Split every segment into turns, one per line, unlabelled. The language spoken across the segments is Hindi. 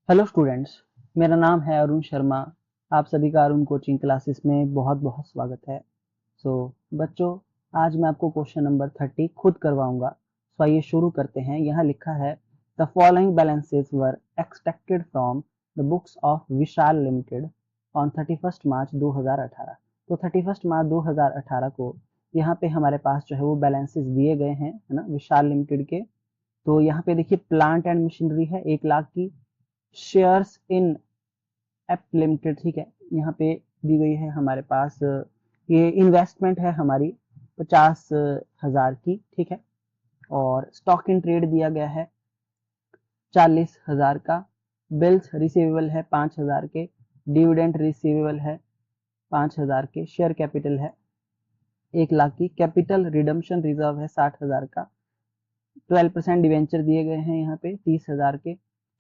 Hello students. मेरा नाम है अरुण शर्मा। आप सभी का अरुण कोचिंग क्लासेस में बहुत बहुत स्वागत है। बच्चों, आज मैं आपको क्वेश्चन नंबर 30 खुद करवाऊंगा। आइए शुरू करते हैं। यहाँ लिखा है the following balances were extracted from the books of Vishal limited on 31 मार्च 2018। तो 31 मार्च 2018 को यहाँ पे हमारे पास जो है वो बैलेंसेस दिए गए हैं, है ना, विशाल लिमिटेड के। तो यहाँ पे देखिए प्लांट एंड मशीनरी है 1 लाख की। शेयर्स इन एप लिमिटेड, ठीक है, यहाँ पे दी गई है हमारे पास। ये इन्वेस्टमेंट है हमारी 50,000 की, ठीक है। और स्टॉक इन ट्रेड दिया गया है 40,000 का। बिल्स रिसीवेबल है 5,000 के। डिविडेंड रिसीवेबल है 5,000 के। शेयर कैपिटल है 1 लाख की। कैपिटल रिडम्पशन रिजर्व है 60,000 का। 12% डिवेंचर दिए गए हैं यहाँ पे 30,000 के।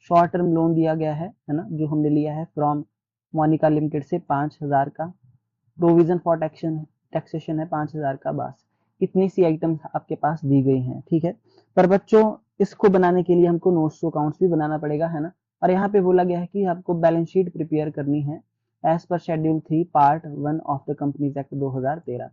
शॉर्ट टर्म लोन दिया गया है ना, जो हमने लिया है फ्रॉम मोनिका लिमिटेड से 5,000 का। प्रोविजन फॉर टैक्सेशन है 5,000 का। बस इतनी सी आइटम आपके पास दी गई हैं, ठीक है। पर बच्चों, इसको बनाने के लिए हमको नोट्स टू अकाउंट्स भी बनाना पड़ेगा, है ना। और यहाँ पे बोला गया है कि आपको बैलेंस शीट प्रिपेयर करनी है as per schedule 3 part 1 of the companies act 2013।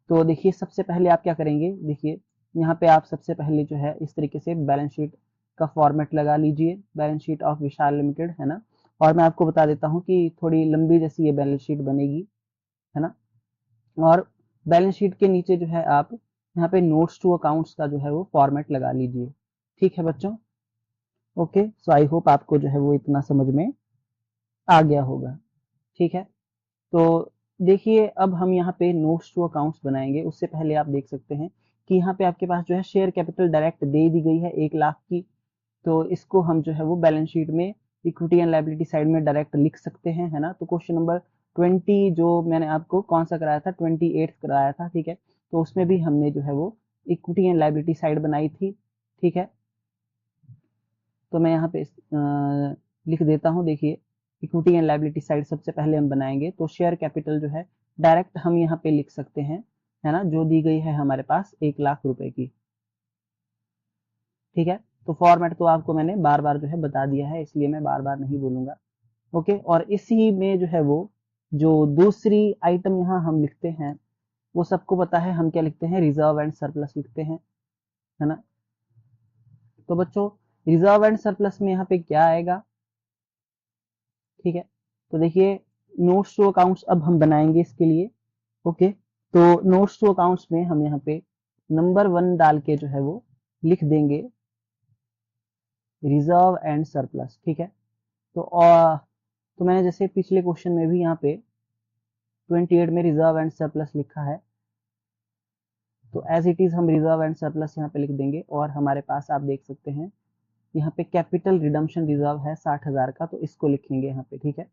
तो देखिए, सबसे पहले आप क्या करेंगे, देखिए यहाँ पे आप सबसे पहले जो है इस तरीके से बैलेंस शीट का फॉर्मेट लगा लीजिए, balance sheet of Vishal limited, है ना। और मैं आपको बता देता हूँ कि थोड़ी लंबी जैसी ये बैलेंस शीट बनेगी, है ना। और बैलेंस शीट के नीचे जो है आप यहाँ पे नोट्स टू अकाउंट्स का जो है वो फॉर्मेट लगा लीजिए, ठीक है बच्चों। ओके, सो आई होप आपको जो है वो इतना समझ में आ गया होगा, ठीक है। तो देखिए, अब हम यहाँ पे नोट्स टू अकाउंट्स बनाएंगे। उससे पहले आप देख सकते हैं कि यहाँ पे आपके पास जो है शेयर कैपिटल डायरेक्ट दे दी गई है 1 लाख की। तो इसको हम जो है वो बैलेंस शीट में इक्विटी एंड लायबिलिटी साइड में डायरेक्ट लिख सकते हैं, है ना। तो क्वेश्चन नंबर 20 जो मैंने आपको कौन सा कराया था, 28 कराया था, ठीक है। तो उसमें भी हमने जो है वो इक्विटी एंड लायबिलिटी साइड बनाई थी, ठीक है। तो मैं यहाँ पे लिख देता हूँ। देखिए, इक्विटी एंड लायबिलिटी साइड सबसे पहले हम बनाएंगे। तो शेयर कैपिटल जो है डायरेक्ट हम यहाँ पे लिख सकते हैं, है ना, जो दी गई है हमारे पास 1 लाख रुपए की, ठीक है। तो फॉर्मेट तो आपको मैंने बार बार जो है बता दिया है, इसलिए मैं बार बार नहीं बोलूंगा। ओके, और इसी में जो है वो जो दूसरी आइटम यहाँ हम लिखते हैं, वो सबको पता है हम क्या लिखते हैं, रिजर्व एंड सरप्लस लिखते हैं, है ना। तो बच्चों, रिजर्व एंड सरप्लस में यहाँ पे क्या आएगा, ठीक है। तो देखिए, नोट्स टू अकाउंट्स अब हम बनाएंगे इसके लिए। ओके, तो नोट्स टू अकाउंट्स में हम यहाँ पे नंबर 1 डाल के जो है वो लिख देंगे रिजर्व एंड सरप्लस, ठीक है। तो तो मैंने जैसे पिछले क्वेश्चन में भी यहाँ पे 28 में रिजर्व एंड सरप्लस लिखा है, तो एज इट इज हम रिजर्व एंड सरप्लस यहाँ पे लिख देंगे। और हमारे पास आप देख सकते हैं यहाँ पे कैपिटल रिडम्पशन रिजर्व है 60,000 का, तो इसको लिखेंगे यहाँ पे, ठीक है।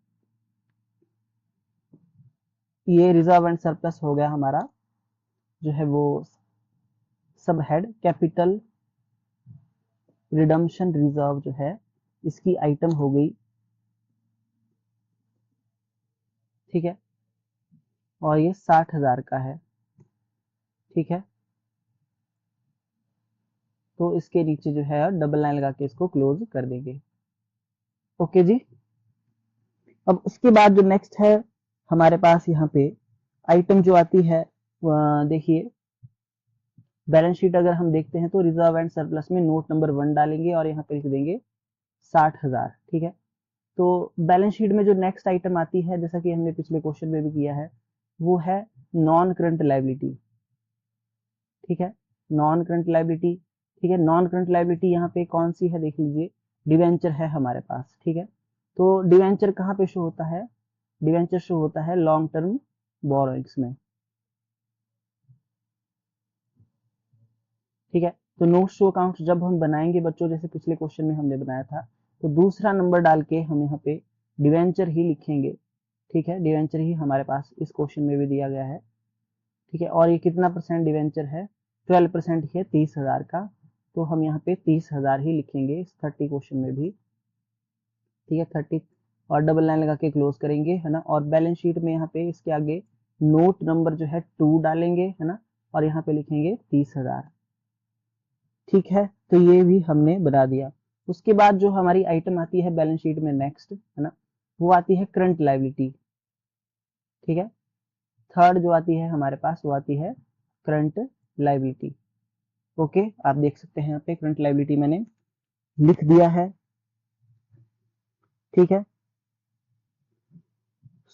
ये रिजर्व एंड सरप्लस हो गया हमारा जो है वो सब हेड। कैपिटल रिडम्पशन रिजर्व जो है इसकी आइटम हो गई, ठीक है। और ये 60,000 का है, ठीक है। तो इसके नीचे जो है डबल लाइन लगा के इसको क्लोज कर देंगे। ओके जी। अब उसके बाद जो नेक्स्ट है हमारे पास यहाँ पे आइटम जो आती है, देखिए बैलेंस शीट अगर हम देखते हैं तो रिजर्व एंड सरप्लस में नोट नंबर 1 डालेंगे और यहाँ पे लिख देंगे 60,000, ठीक है। तो बैलेंस शीट में जो नेक्स्ट आइटम आती है, जैसा कि हमने पिछले क्वेश्चन में भी किया है, वो है नॉन करंट लायबिलिटी, ठीक है। नॉन करंट लायबिलिटी, ठीक है। नॉन करंट लायबिलिटी यहाँ पे कौन सी है, देख लीजिए, डिवेंचर है हमारे पास, ठीक है। तो डिवेंचर कहाँ पे शो होता है, डिवेंचर शो होता है लॉन्ग टर्म बोरोइंग्स में, ठीक है। तो नोट्स टू अकाउंट जब हम बनाएंगे बच्चों, जैसे पिछले क्वेश्चन में हमने बनाया था, तो दूसरा नंबर डाल के हम यहाँ पे डिवेंचर ही लिखेंगे, ठीक है। डिवेंचर ही हमारे पास इस क्वेश्चन में भी दिया गया है, ठीक है। और ये कितना परसेंट डिवेंचर है, 12% ही है 30,000 का। तो हम यहाँ पे 30,000 ही लिखेंगे इस 30 क्वेश्चन में भी, ठीक है। 30 और डबल लाइन लगा के क्लोज करेंगे, है ना। और बैलेंस शीट में यहाँ पे इसके आगे नोट नंबर जो है 2 डालेंगे, है ना। और यहाँ पे लिखेंगे 30,000, ठीक है। तो ये भी हमने बना दिया। उसके बाद जो हमारी आइटम आती है बैलेंस शीट में नेक्स्ट, है ना, वो आती है करंट लायबिलिटी। ठीक है, थर्ड जो आती है हमारे पास वो आती है करंट लायबिलिटी। ओके, आप देख सकते हैं यहाँ पे करंट लायबिलिटी मैंने लिख दिया है। ठीक है,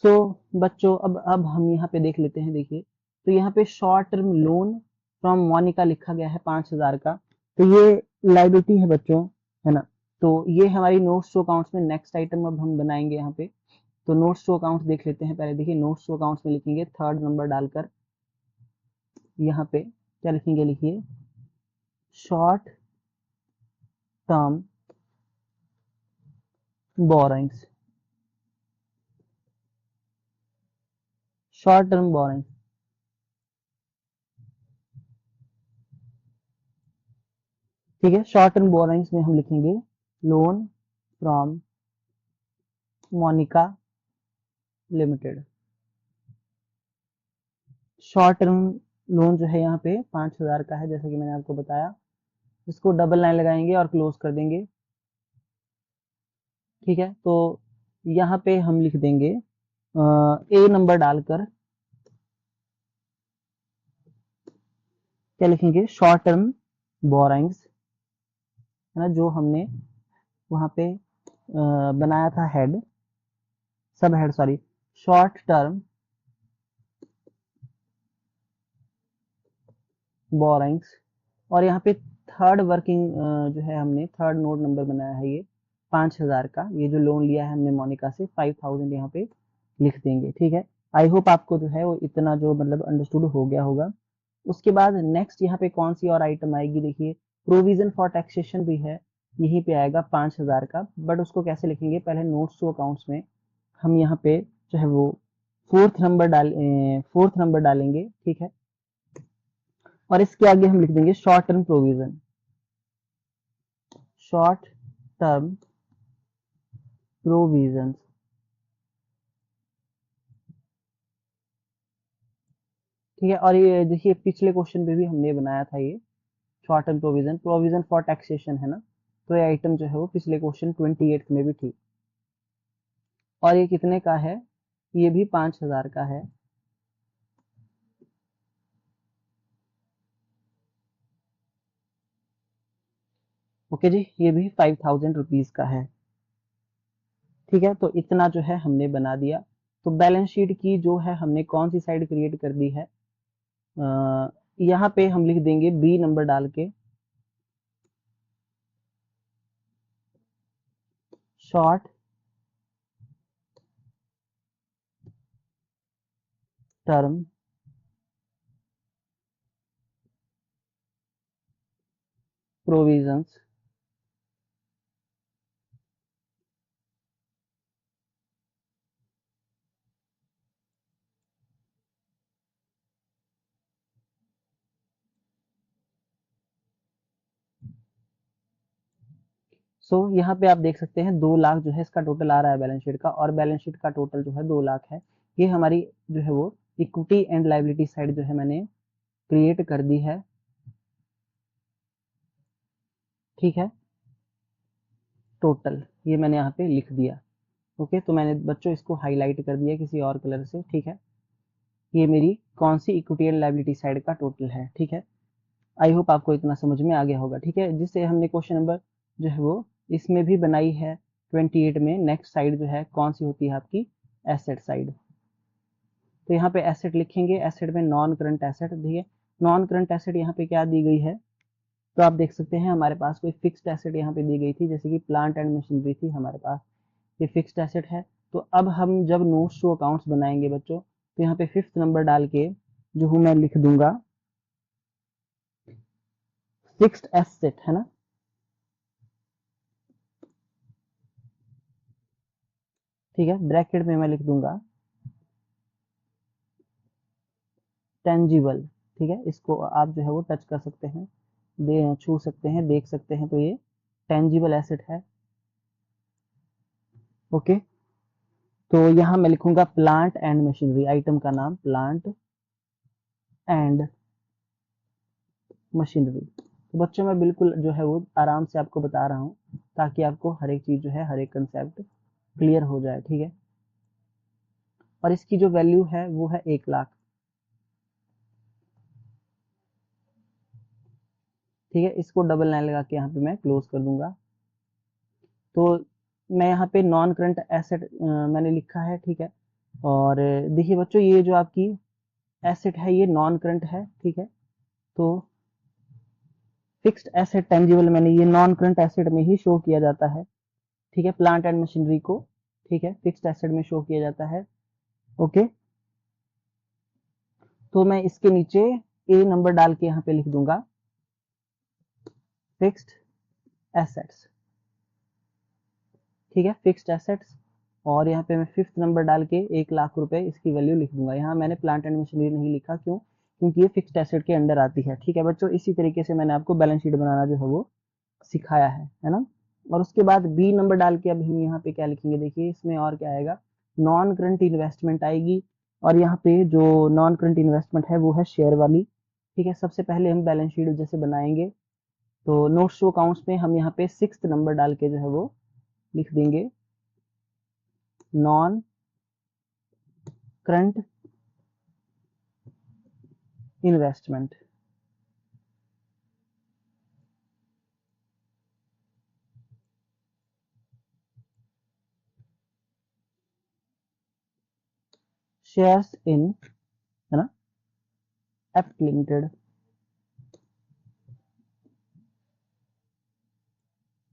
सो बच्चों अब हम यहाँ पे देख लेते हैं। देखिए, तो यहाँ पे short term loan from Monica लिखा गया है 5,000 का, तो ये लायबिलिटी है बच्चों, है ना। तो ये हमारी नोट्स टू अकाउंट्स में नेक्स्ट आइटम अब हम बनाएंगे यहाँ पे। तो नोट्स टू अकाउंट्स देख लेते हैं पहले। देखिए, नोट्स टू अकाउंट्स में लिखेंगे थर्ड नंबर डालकर, यहाँ पे क्या लिखेंगे, लिखिए short term borrowings, short term borrowings. ठीक है, शॉर्ट टर्म बोरोइंग्स में हम लिखेंगे loan from Monica limited. Short term loan जो है यहाँ पे 5,000 का है, जैसा कि मैंने आपको बताया। इसको डबल लाइन लगाएंगे और क्लोज कर देंगे। ठीक है, तो यहाँ पे हम लिख देंगे ए नंबर डालकर, क्या लिखेंगे, शॉर्ट टर्म बोरोइंग्स, है ना, जो हमने वहां पे बनाया था हेड, सब head sorry, short term borrowings. और यहाँ पे थर्ड वर्किंग जो है हमने थर्ड नोट नंबर बनाया है, ये 5,000 का, ये जो लोन लिया है हमने मोनिका से 5,000 यहाँ पे लिख देंगे। ठीक है, आई होप आपको जो है वो इतना जो मतलब अंडरस्टूड हो गया होगा। उसके बाद नेक्स्ट यहाँ पे कौन सी और आइटम आएगी, देखिए प्रोविजन फॉर टैक्सेशन भी है, यहीं पे आएगा 5,000 का। बट उसको कैसे लिखेंगे, पहले नोट्स टू अकाउंट्स में हम यहाँ पे जो है वो फोर्थ नंबर डालेंगे। ठीक है, और इसके आगे हम लिख देंगे short term provision, short term provision. ठीक है, और ये देखिए पिछले क्वेश्चन पे भी हमने बनाया था ये short term provision, provision for taxation, है ना। तो ये आइटम जो है वो पिछले क्वेश्चन 28 में भी थी। और ये कितने का है, ये भी 5,000 का है। ओके जी, ये भी 5,000 रुपीज का है। ठीक है, तो इतना जो है हमने बना दिया। तो बैलेंस शीट की जो है हमने कौन सी साइड क्रिएट कर दी है, यहाँ पे हम लिख देंगे बी नंबर डाल के, शॉर्ट टर्म प्रोविजंस। सो यहाँ पे आप देख सकते हैं 2 लाख जो है इसका टोटल आ रहा है बैलेंस शीट का, और बैलेंस शीट का टोटल जो है 2 लाख है। ये हमारी जो है वो इक्विटी एंड लायबिलिटी साइड जो है मैंने क्रिएट कर दी है। ठीक है, टोटल ये मैंने यहाँ पे लिख दिया। ओके, तो मैंने बच्चों इसको हाईलाइट कर दिया किसी और कलर से। ठीक है, ये मेरी कौन सी इक्विटी एंड लायबिलिटी साइड का टोटल है। ठीक है, आई होप आपको इतना समझ में आ गया होगा। ठीक है, जिससे हमने क्वेश्चन नंबर जो है वो इसमें भी बनाई है 28 में। नेक्स्ट साइड जो है कौन सी होती है आपकी, एसेट साइड। तो यहाँ पे एसेट लिखेंगे, एसेट में नॉन करंट एसेट, देखिए नॉन करंट एसेट यहाँ पे क्या दी गई है, तो आप देख सकते हैं हमारे पास कोई फिक्स्ड एसेट यहाँ पे दी गई थी, जैसे कि प्लांट एंड मशीनरी थी हमारे पास, ये फिक्स्ड एसेट है। तो अब हम जब नोट्स टू अकाउंट्स बनाएंगे बच्चों, तो यहाँ पे 5th नंबर डाल के जो हूँ मैं लिख दूंगा फिक्स्ड एसेट, है ना। ठीक है, ब्रैकेट में मैं लिख दूंगा टेंजिबल। ठीक है, इसको आप जो है वो टच कर सकते हैं, छू सकते हैं, देख सकते हैं, तो ये टेंजिबल एसेट है। ओके, तो यहाँ मैं लिखूंगा प्लांट एंड मशीनरी, आइटम का नाम प्लांट एंड मशीनरी। तो बच्चों मैं बिल्कुल जो है वो आराम से आपको बता रहा हूँ ताकि आपको हर एक चीज जो है, हर एक कंसेप्ट क्लियर हो जाए। ठीक है, और इसकी जो वैल्यू है वो है 1 लाख। ठीक है, इसको डबल लाइन लगा के यहाँ पे मैं क्लोज कर दूंगा। तो मैं यहाँ पे नॉन करंट एसेट मैंने लिखा है। ठीक है, और देखिए बच्चों, ये जो आपकी एसेट है ये नॉन करंट है। ठीक है, तो फिक्स्ड एसेट टेंजिबल मैंने ये नॉन करंट एसेट में ही शो किया जाता है। ठीक है, प्लांट एंड मशीनरी को, ठीक है, फिक्स्ड एसेट में शो किया जाता है। ओके, तो मैं इसके नीचे ए नंबर डाल के यहाँ पे लिख दूंगा फिक्स्ड एसेट्स। ठीक है, फिक्स्ड एसेट्स, और यहाँ पे मैं फिफ्थ नंबर डाल के 1 लाख रुपए इसकी वैल्यू लिख दूंगा। यहाँ मैंने प्लांट एंड मशीनरी नहीं लिखा, क्यों? क्योंकि ये फिक्स्ड एसेट के अंडर आती है। ठीक है बच्चों, इसी तरीके से मैंने आपको बैलेंस शीट बनाना जो है वो सिखाया है ना। और उसके बाद बी नंबर डाल के अब हम यहाँ पे क्या लिखेंगे, देखिए इसमें और क्या आएगा, नॉन करंट इन्वेस्टमेंट आएगी। और यहाँ पे जो नॉन करंट इन्वेस्टमेंट है वो है शेयर वाली। ठीक है, सबसे पहले हम बैलेंस शीट जैसे बनाएंगे, तो नोट्स टू अकाउंट्स में हम यहाँ पे सिक्स्थ नंबर डाल के जो है वो लिख देंगे non current investment. Shares in, है ना, एफ लिमिटेड।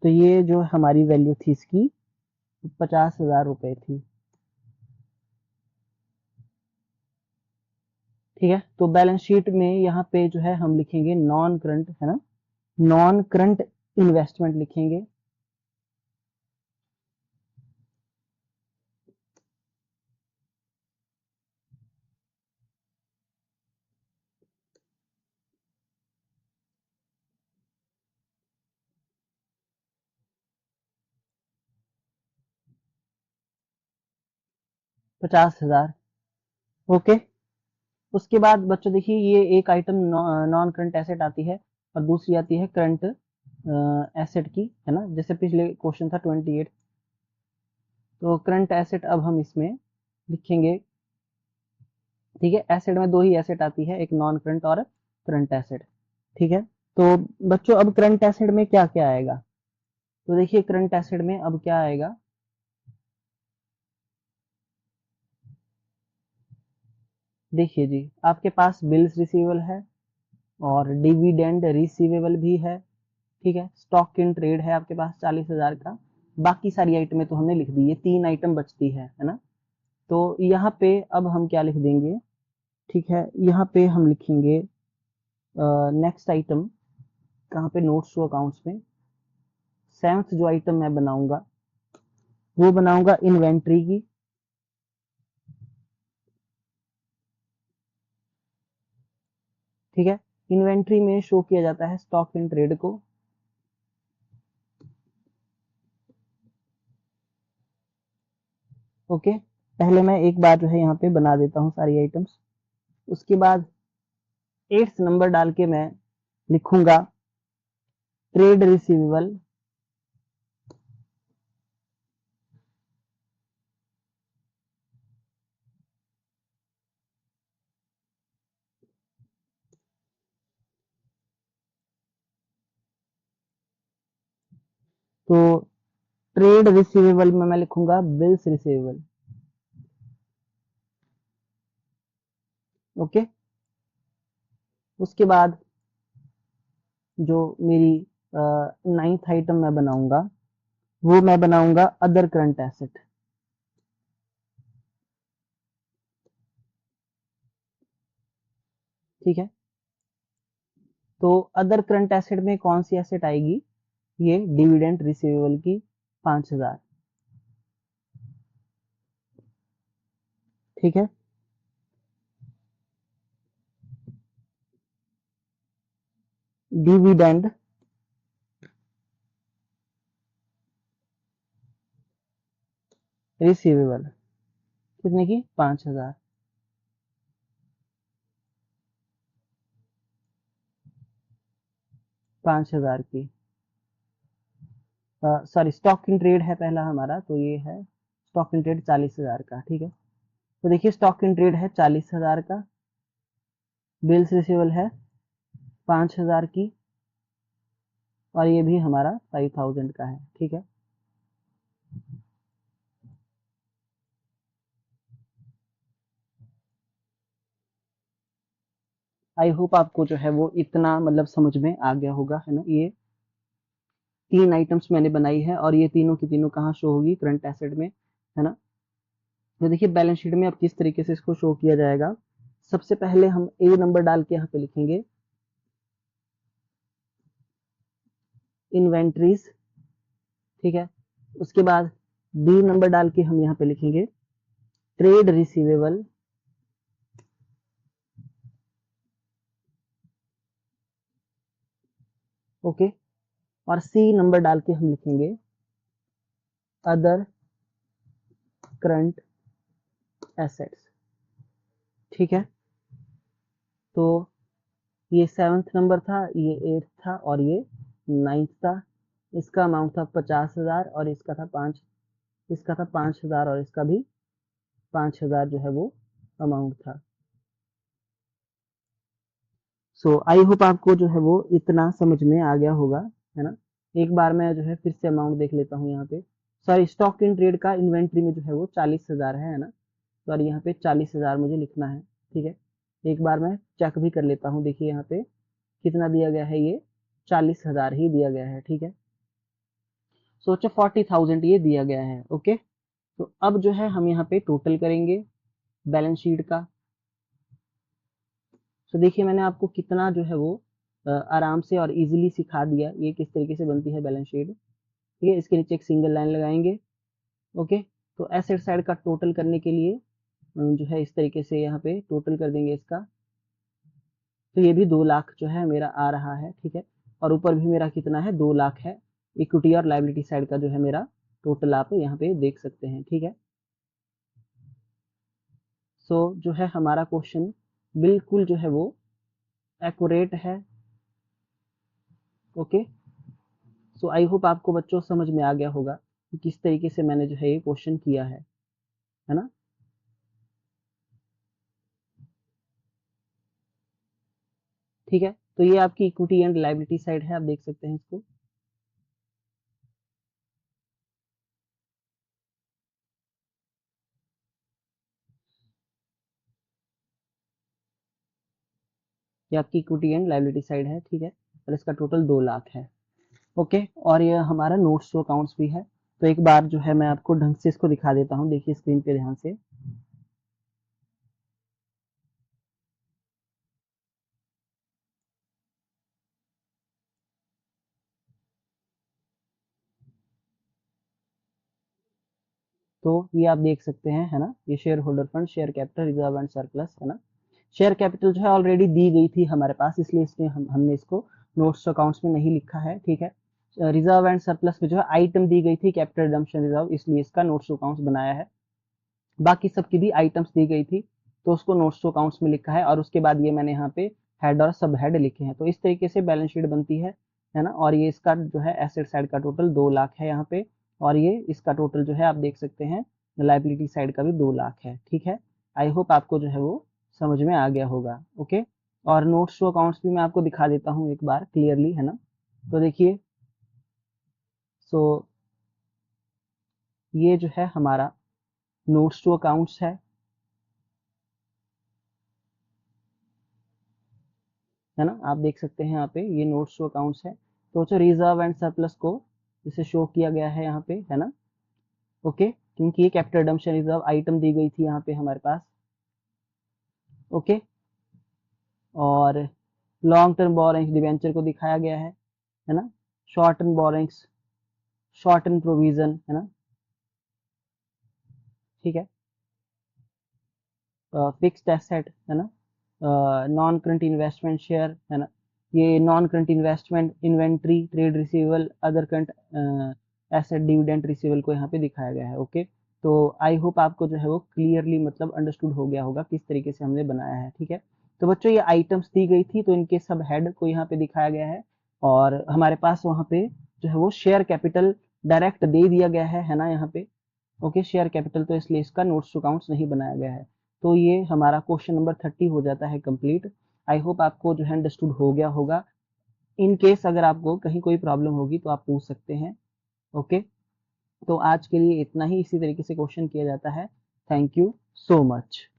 तो ये जो हमारी वैल्यू थी इसकी 50,000 रुपए थी। ठीक है, तो बैलेंस शीट में यहाँ पे जो है हम लिखेंगे नॉन करंट, है ना, नॉन करंट इन्वेस्टमेंट लिखेंगे। ₹50,000। ओके, उसके बाद बच्चों देखिए, ये एक आइटम नॉन करंट एसेट आती है और दूसरी आती है करंट एसेट की, है ना, जैसे पिछले क्वेश्चन था 28। तो करंट एसेट अब हम इसमें लिखेंगे। ठीक है, एसेट में दो ही एसेट आती है, एक नॉन करंट और करंट एसेट। ठीक है, तो बच्चों अब करंट एसेट में क्या क्या आएगा, तो देखिए करंट एसेट में अब क्या आएगा, देखिए जी, आपके पास बिल्स रिसीवेबल है और डिविडेंड रिसीवेबल भी है। ठीक है, स्टॉक इन ट्रेड है आपके पास 40,000 का। बाकी सारी आइटमें तो हमने लिख दी, ये 3 आइटम बचती है ना। तो यहाँ पे अब हम क्या लिख देंगे, ठीक है, यहाँ पे हम लिखेंगे नेक्स्ट आइटम, कहाँ पे, नोट्स टू अकाउंट्स में। सेवंथ जो आइटम मैं बनाऊंगा वो बनाऊंगा इन्वेंट्री की। ठीक है, इन्वेंट्री में शो किया जाता है स्टॉक इन ट्रेड को। ओके, पहले मैं एक बार जो है यहाँ पे बना देता हूँ सारी आइटम्स। उसके बाद 8th नंबर डाल के मैं लिखूंगा ट्रेड रिसीवेबल। तो ट्रेड रिसीवेबल में मैं लिखूंगा बिल्स रिसीवेबल। ओके, उसके बाद जो मेरी 9th आइटम मैं बनाऊंगा वो मैं बनाऊंगा अदर करंट एसेट। ठीक है, तो अदर करंट एसेट में कौन सी एसेट आएगी, ये डिविडेंड रिसीवेबल की 5,000। ठीक है, डिविडेंड रिसीवेबल कितने की, 5,000। 5,000 की। सॉरी, स्टॉक इन ट्रेड है पहला हमारा, तो ये है स्टॉक इन ट्रेड 40,000 का, ठीक है। तो देखिए स्टॉक इन ट्रेड है 40,000 का, बिल्स रिसीवेबल है 5,000 की, और ये भी हमारा 5,000 का है, ठीक है। आई होप आपको जो है वो इतना मतलब समझ में आ गया होगा, है ना। ये 3 आइटम्स मैंने बनाई है, और ये तीनों की तीनों कहाँ शो होगी, करंट एसेट में, है ना। तो देखिए बैलेंस शीट में अब किस तरीके से इसको शो किया जाएगा। सबसे पहले हम ए नंबर डाल के यहाँ पे लिखेंगे इन्वेंट्रीज, ठीक है। उसके बाद बी नंबर डाल के हम यहाँ पे लिखेंगे ट्रेड रिसीवेबल, ओके। और सी नंबर डाल के हम लिखेंगे अदर करंट एसेट्स, ठीक है। तो ये 7th नंबर था, ये 8th था, और ये 9th था। इसका अमाउंट था 50,000, और इसका था 5,000, और इसका भी 5,000 जो है वो अमाउंट था। सो आई होप आपको जो है वो इतना समझ में आ गया होगा, है ना। एक बार मैं जो है फिर से अमाउंट देख लेता हूँ यहाँ पे। सॉरी, स्टॉक इन ट्रेड का इन्वेंट्री में जो है वो 40,000 है ना। तो और यहाँ पे 40,000 मुझे लिखना है, ठीक है। एक बार मैं चेक भी कर लेता हूँ, देखिए यहाँ पे कितना दिया गया है, ये 40,000 ही दिया गया है, ठीक है। सोचो 40,000 ये दिया गया है, ओके। तो अब जो है हम यहाँ पे टोटल करेंगे बैलेंस शीट का। तो देखिए मैंने आपको कितना जो है वो आराम से और इजीली सिखा दिया ये किस तरीके से बनती है बैलेंस शीट, ठीक है। इसके नीचे एक सिंगल लाइन लगाएंगे, ओके। तो एसेट साइड का टोटल करने के लिए जो है इस तरीके से यहाँ पे टोटल कर देंगे इसका। तो ये भी 2 लाख जो है मेरा आ रहा है, ठीक है। और ऊपर भी मेरा कितना है, 2 लाख है। इक्विटी और लायबिलिटी साइड का जो है मेरा टोटल आप यहाँ पे देख सकते हैं, ठीक है। सो जो है हमारा क्वेश्चन बिल्कुल जो है वो एक्यूरेट है, ओके। सो आई होप आपको बच्चों समझ में आ गया होगा कि किस तरीके से मैंने जो है ये क्वेश्चन किया है ना। ठीक है, तो ये आपकी इक्विटी एंड लायबिलिटी साइड है, आप देख सकते हैं इसको। ये आपकी इक्विटी एंड लायबिलिटी साइड है, ठीक है। और इसका टोटल 2 लाख है, ओके। और ये हमारा नोट्स टू अकाउंट्स भी है। तो एक बार जो है मैं आपको ढंग से इसको दिखा देता हूँ, देखिए स्क्रीन पे ध्यान से। तो ये आप देख सकते हैं, है ना। ये share holder fund, share capital, reserve and surplus, है ना। शेयर कैपिटल जो है ऑलरेडी दी गई थी हमारे पास, इसलिए इसमें हमने इसको नोट्स अकाउंट्स में नहीं लिखा है, ठीक है। रिजर्व एंड सरप्लस में जो है आइटम दी गई थी कैपिटल रिडम्पशन रिजर्व, इसलिए इसका नोट्स अकाउंट्स बनाया है। बाकी सबकी भी आइटम्स दी गई थी, तो उसको नोट्स अकाउंट्स में लिखा है। और उसके बाद ये मैंने यहाँ पे हेड और सब हेड लिखे हैं। तो इस तरीके से बैलेंस शीट बनती है ना। और ये इसका जो है एसेट साइड का टोटल 2 लाख है यहाँ पे, और ये इसका टोटल जो है आप देख सकते हैं लाइबिलिटी साइड का भी 2 लाख है, ठीक है। आई होप आपको जो है वो समझ में आ गया होगा, ओके। और नोट्स टू अकाउंट्स भी मैं आपको दिखा देता हूँ एक बार क्लियरली, है ना। तो देखिए, सो ये जो है हमारा नोट्स टू अकाउंट्स है ना। आप देख सकते हैं यहाँ पे ये नोट्स टू अकाउंट्स है। तो जो रिजर्व एंड सरप्लस को जिसे शो किया गया है यहाँ पे, है ना, ओके। क्योंकि ये कैपिटल रिडम्पशन रिजर्व आइटम दी गई थी यहाँ पे हमारे पास, ओके। और लॉन्ग टर्म बोरोइंग्स डिवेंचर को दिखाया गया है ना। Short term borrowings, short term provision, है ना, ठीक है। फिक्स्ड एसेट, है ना। नॉन करंट इन्वेस्टमेंट शेयर, है ना। ये non current investment inventory, trade receivable, other current asset, dividend receivable को यहाँ पे दिखाया गया है, ओके। तो आई होप आपको जो है वो क्लियरली मतलब अंडरस्टूड हो गया होगा किस तरीके से हमने बनाया है, ठीक है। तो बच्चों ये आइटम्स दी गई थी, तो इनके सब हेड को यहाँ पे दिखाया गया है। और हमारे पास वहाँ पे जो है वो शेयर कैपिटल डायरेक्ट दे दिया गया है ना यहाँ पे। ओके, शेयर कैपिटल, तो इसलिए इसका नोट्स टू अकाउंट्स नहीं बनाया गया है। तो ये हमारा क्वेश्चन नंबर 30 हो जाता है कंप्लीट। आई होप आपको जो है अंडरस्टूड हो गया होगा। इन केस अगर आपको कहीं कोई प्रॉब्लम होगी तो आप पूछ सकते हैं। ओके, तो आज के लिए इतना ही। इसी तरीके से क्वेश्चन किया जाता है। Thank you so much.